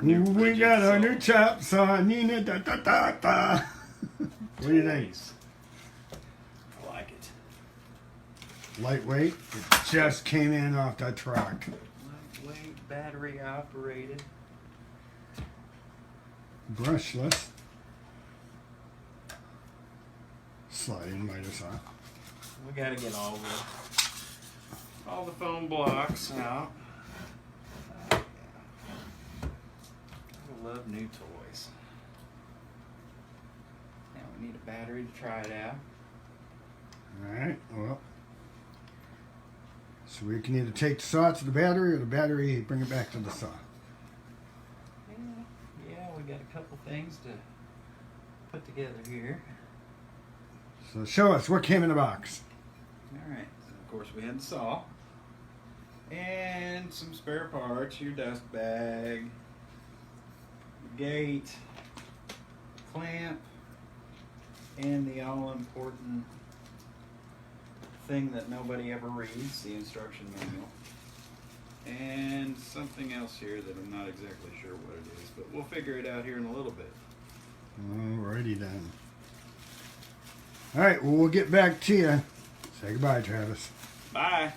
We got our new chops on Nina da da da da. What do you think? I like it. Lightweight. It just came in off the truck. Lightweight, battery operated. Brushless. Sliding miter saw. We gotta get all the foam blocks out. I love new toys. Now we need a battery to try it out. Alright, well. So we can either take the saw to the battery or the battery bring it back to the saw. Yeah, we got a couple things to put together here. So show us what came in the box. Alright, so of course we had the saw. And some spare parts, your dust bag, gate, clamp, and the all-important thing that nobody ever reads, the instruction manual. And something else here that I'm not exactly sure what it is, but we'll figure it out here in a little bit. Alrighty then. Alright, well we'll get back to you. Say goodbye, Travis. Bye.